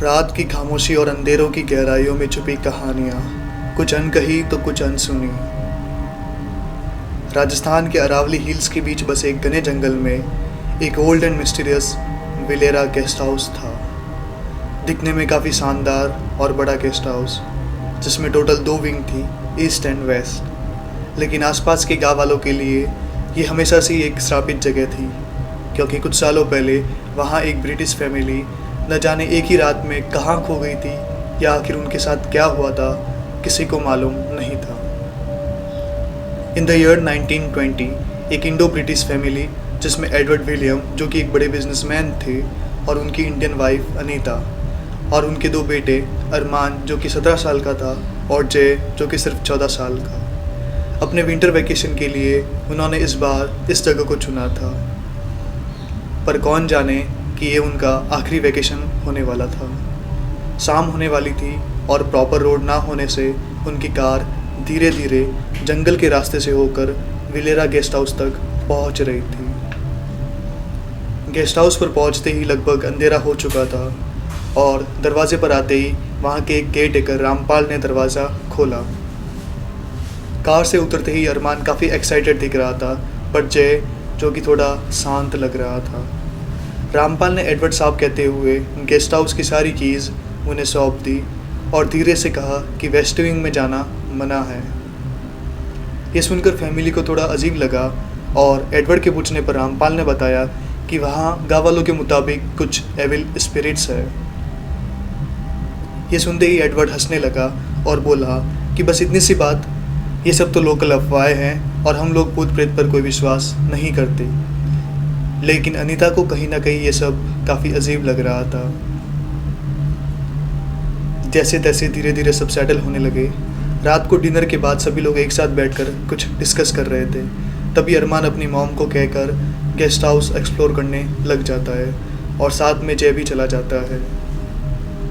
रात की खामोशी और अंधेरों की गहराइयों में छुपी कहानियाँ, कुछ अनकही तो कुछ अनसुनी। राजस्थान के अरावली हिल्स के बीच बसे एक घने जंगल में एक old and mysterious Villera guest house था। दिखने में काफ़ी शानदार और बड़ा गेस्ट हाउस, जिसमें टोटल 2 विंग थी, ईस्ट एंड वेस्ट। लेकिन आसपास के गाँव वालों के लिए ये हमेशा से एक श्रापित जगह थी, क्योंकि कुछ सालों पहले वहाँ एक ब्रिटिश फैमिली न जाने एक ही रात में कहाँ खो गई थी या आखिर उनके साथ क्या हुआ था, किसी को मालूम नहीं था। इन द ईयर 1920 एक इंडो ब्रिटिश फैमिली, जिसमें एडवर्ड विलियम जो कि एक बड़े बिजनेसमैन थे, और उनकी इंडियन वाइफ अनीता और उनके 2 बेटे अरमान जो कि 17 साल का था और जय जो कि सिर्फ 14 साल का, अपने विंटर वैकेशन के लिए उन्होंने इस बार इस जगह को चुना था। पर कौन जाने कि ये उनका आखिरी वैकेशन होने वाला था। शाम होने वाली थी और प्रॉपर रोड ना होने से उनकी कार धीरे धीरे जंगल के रास्ते से होकर विलेरा गेस्ट हाउस तक पहुंच रही थी। गेस्ट हाउस पर पहुंचते ही लगभग अंधेरा हो चुका था और दरवाजे पर आते ही वहां के एक केयर टेकर रामपाल ने दरवाज़ा खोला। कार से उतरते ही अरमान काफ़ी एक्साइटेड दिख रहा था, पर जय जो कि थोड़ा शांत लग रहा था। रामपाल ने एडवर्ड साहब कहते हुए गेस्ट हाउस की सारी कीज़ उन्हें सौंप दी और धीरे से कहा कि वेस्ट विंग में जाना मना है। ये सुनकर फैमिली को थोड़ा अजीब लगा और एडवर्ड के पूछने पर रामपाल ने बताया कि वहाँ गाँव वालों के मुताबिक कुछ एविल स्पिरिट्स है। ये सुनते ही एडवर्ड हंसने लगा और बोला कि बस इतनी सी बात, ये सब तो लोकल अफवाहें हैं और हम लोग भूत प्रेत पर कोई विश्वास नहीं करते। लेकिन अनीता को कहीं ना कहीं ये सब काफ़ी अजीब लग रहा था। जैसे तैसे धीरे धीरे सब सेटल होने लगे। रात को डिनर के बाद सभी लोग एक साथ बैठकर कुछ डिस्कस कर रहे थे। तभी अरमान अपनी मॉम को कहकर गेस्ट हाउस एक्सप्लोर करने लग जाता है और साथ में जय भी चला जाता है।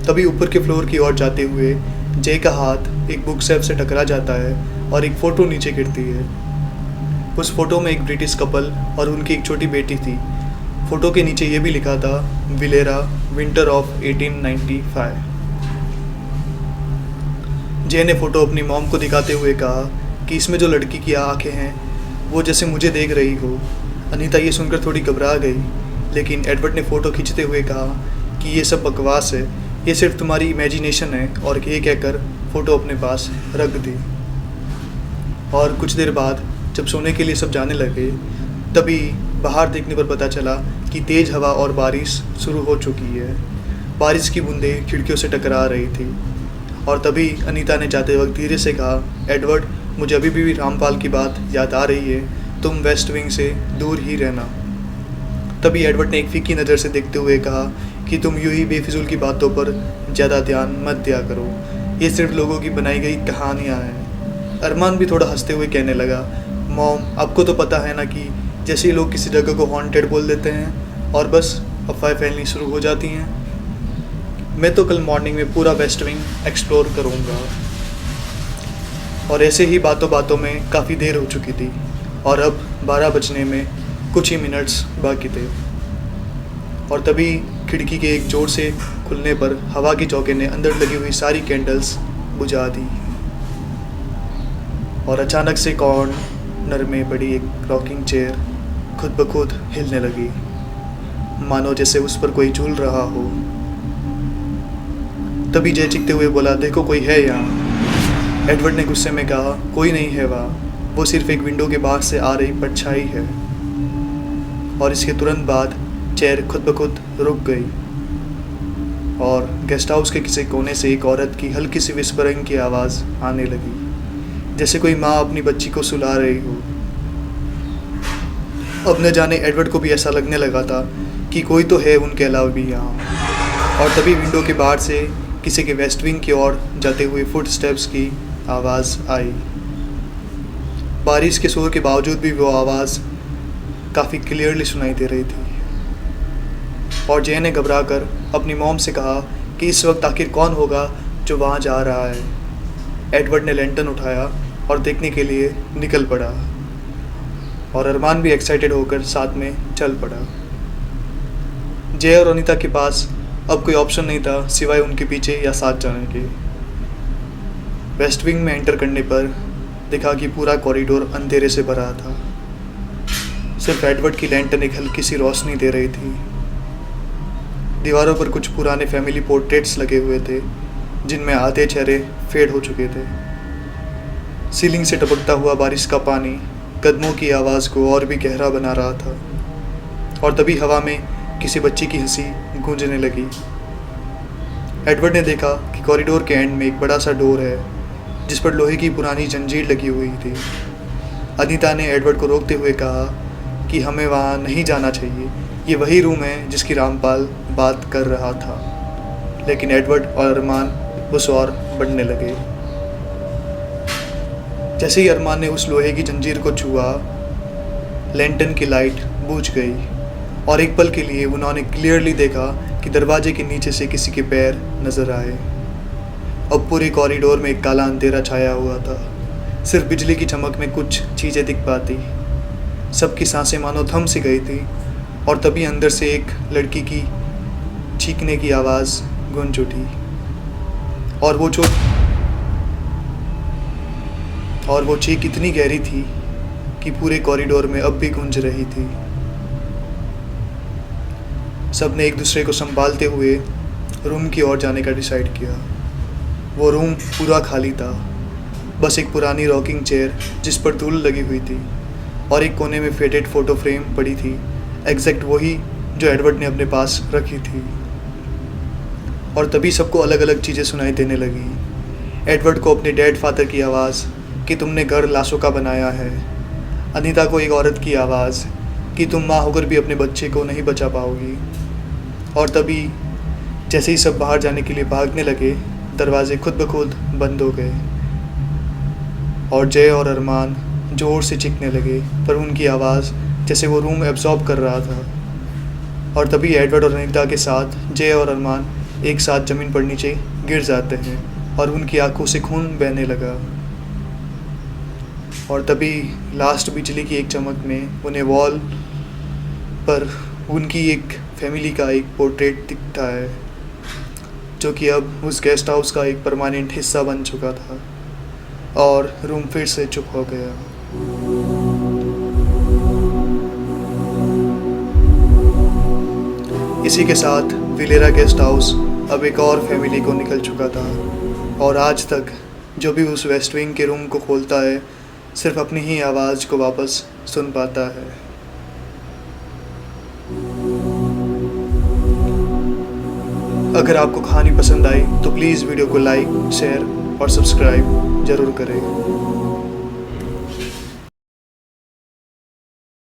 तभी ऊपर के फ्लोर की ओर जाते हुए जय का हाथ एक बुक शेल्फ से टकरा जाता है और एक फ़ोटो नीचे गिरती है। उस फोटो में एक ब्रिटिश कपल और उनकी एक छोटी बेटी थी। फोटो के नीचे ये भी लिखा था, विलेरा विंटर ऑफ 1895। जय ने फ़ोटो अपनी मॉम को दिखाते हुए कहा कि इसमें जो लड़की की आंखें हैं वो जैसे मुझे देख रही हो। अनीता ये सुनकर थोड़ी घबरा गई, लेकिन एडवर्ड ने फ़ोटो खींचते हुए कहा कि ये सब बकवास है, ये सिर्फ तुम्हारी इमेजिनेशन है, और ये कहकर फ़ोटो अपने पास रख दी। और कुछ देर बाद जब सोने के लिए सब जाने लगे, तभी बाहर देखने पर पता चला कि तेज़ हवा और बारिश शुरू हो चुकी है। बारिश की बूंदें खिड़कियों से टकरा रही थी और तभी अनीता ने जाते वक्त धीरे से कहा, एडवर्ड, मुझे अभी भी रामपाल की बात याद आ रही है, तुम वेस्ट विंग से दूर ही रहना। तभी एडवर्ड ने एक फीकी नज़र से देखते हुए कहा कि तुम यूँ ही बेफिजूल की बातों पर ज़्यादा ध्यान मत दिया करो, ये सिर्फ लोगों की बनाई गई कहानियाँ हैं। अरमान भी थोड़ा हंसते हुए कहने लगा, मॉम, आपको तो पता है ना कि जैसे ही लोग किसी जगह को हॉन्टेड बोल देते हैं और बस अफवाहें फैलनी शुरू हो जाती हैं। मैं तो कल मॉर्निंग में पूरा वेस्ट विंग एक्सप्लोर करूँगा। और ऐसे ही बातों बातों में काफ़ी देर हो चुकी थी और अब 12 बजने में कुछ ही मिनट्स बाकी थे। और तभी खिड़की के एक जोर से खुलने पर हवा के झोंके ने अंदर लगी हुई सारी कैंडल्स बुझा दी और अचानक से कॉर्नर में पड़ी एक रॉकिंग चेयर खुद ब खुद हिलने लगी, मानो जैसे उस पर कोई झूल रहा हो। तभी जय चीखते हुए बोला, देखो कोई है यहाँ। एडवर्ड ने गुस्से में कहा, कोई नहीं है वहाँ, वो सिर्फ एक विंडो के बाहर से आ रही परछाई है। और इसके तुरंत बाद चेयर खुद ब खुद रुक गई और गेस्ट हाउस के किसी कोने से एक औरत की हल्की सी विस्परिंग की आवाज़ आने लगी, जैसे कोई माँ अपनी बच्ची को सुला रही हो। अब न जाने एडवर्ड को भी ऐसा लगने लगा था कि कोई तो है उनके अलावा भी यहाँ। और तभी विंडो के बाहर से किसी के वेस्ट विंग की ओर जाते हुए फुटस्टेप्स की आवाज़ आई। बारिश के शोर के बावजूद भी वो आवाज़ काफ़ी क्लियरली सुनाई दे रही थी। और जय ने घबरा कर अपनी मॉम से कहा कि इस वक्त आखिर कौन होगा जो वहाँ जा रहा है। एडवर्ड ने लैंटर्न उठाया और देखने के लिए निकल पड़ा और अरमान भी एक्साइटेड होकर साथ में चल पड़ा। जय और अनीता के पास अब कोई ऑप्शन नहीं था सिवाय उनके पीछे या साथ जाने के। वेस्ट विंग में एंटर करने पर देखा कि पूरा कॉरिडोर अंधेरे से भरा था। सिर्फ एडवर्ड की लैंटर्न एक हल्की सी रोशनी दे रही थी। दीवारों पर कुछ पुराने फैमिली पोर्ट्रेट्स लगे हुए थे जिनमें आधे चेहरे फेड हो चुके थे। सीलिंग से टपकता हुआ बारिश का पानी कदमों की आवाज़ को और भी गहरा बना रहा था। और तभी हवा में किसी बच्ची की हंसी गूंजने लगी। एडवर्ड ने देखा कि कॉरिडोर के एंड में एक बड़ा सा डोर है जिस पर लोहे की पुरानी जंजीर लगी हुई थी। अनीता ने एडवर्ड को रोकते हुए कहा कि हमें वहाँ नहीं जाना चाहिए, ये वही रूम है जिसकी रामपाल बात कर रहा था। लेकिन एडवर्ड और अरमान उस और बढ़ने लगे। जैसे ही अरमान ने उस लोहे की जंजीर को छुआ, लैंटर्न की लाइट बुझ गई और एक पल के लिए उन्होंने क्लियरली देखा कि दरवाजे के नीचे से किसी के पैर नजर आए। अब पूरे कॉरिडोर में एक काला अंधेरा छाया हुआ था। सिर्फ बिजली की चमक में कुछ चीज़ें दिख पाती। सबकी सांसें मानो थम सी गई थी। और तभी अंदर से एक लड़की की चीखने की आवाज़ गूंज उठी और वो चीख इतनी गहरी थी कि पूरे कॉरिडोर में अब भी गूंज रही थी। सबने एक दूसरे को संभालते हुए रूम की ओर जाने का डिसाइड किया। वो रूम पूरा खाली था। बस एक पुरानी रॉकिंग चेयर जिस पर धूल लगी हुई थी और एक कोने में फेडेड फ़ोटो फ्रेम पड़ी थी, एग्जैक्ट वही जो एडवर्ड ने अपने पास रखी थी। और तभी सबको अलग अलग चीज़ें सुनाई देने लगी। एडवर्ड को अपने डैड फादर की आवाज़ कि तुमने घर लाशों का बनाया है। अनीता को एक औरत की आवाज़ कि तुम माँ होकर भी अपने बच्चे को नहीं बचा पाओगी। और तभी जैसे ही सब बाहर जाने के लिए भागने लगे, दरवाजे खुद ब खुद बंद हो गए और जय और अरमान ज़ोर से चीखने लगे, पर उनकी आवाज़ जैसे वो रूम एब्जॉर्ब कर रहा था। और तभी एडवर्ड और अनीता के साथ जय और अरमान एक साथ ज़मीन पर नीचे गिर जाते हैं और उनकी आंखों से खून बहने लगा। और तभी लास्ट बिजली की एक चमक में उन्हें वॉल पर उनकी एक फैमिली का एक पोर्ट्रेट दिखता है जो कि अब उस गेस्ट हाउस का एक परमानेंट हिस्सा बन चुका था। और रूम फिर से चुप हो गया। इसी के साथ विलेरा गेस्ट हाउस अब एक और फैमिली को निकल चुका था और आज तक जो भी उस वेस्ट विंग के रूम को खोलता है सिर्फ अपनी ही आवाज़ को वापस सुन पाता है। अगर आपको कहानी पसंद आई तो प्लीज़ वीडियो को लाइक, शेयर और सब्सक्राइब ज़रूर करें।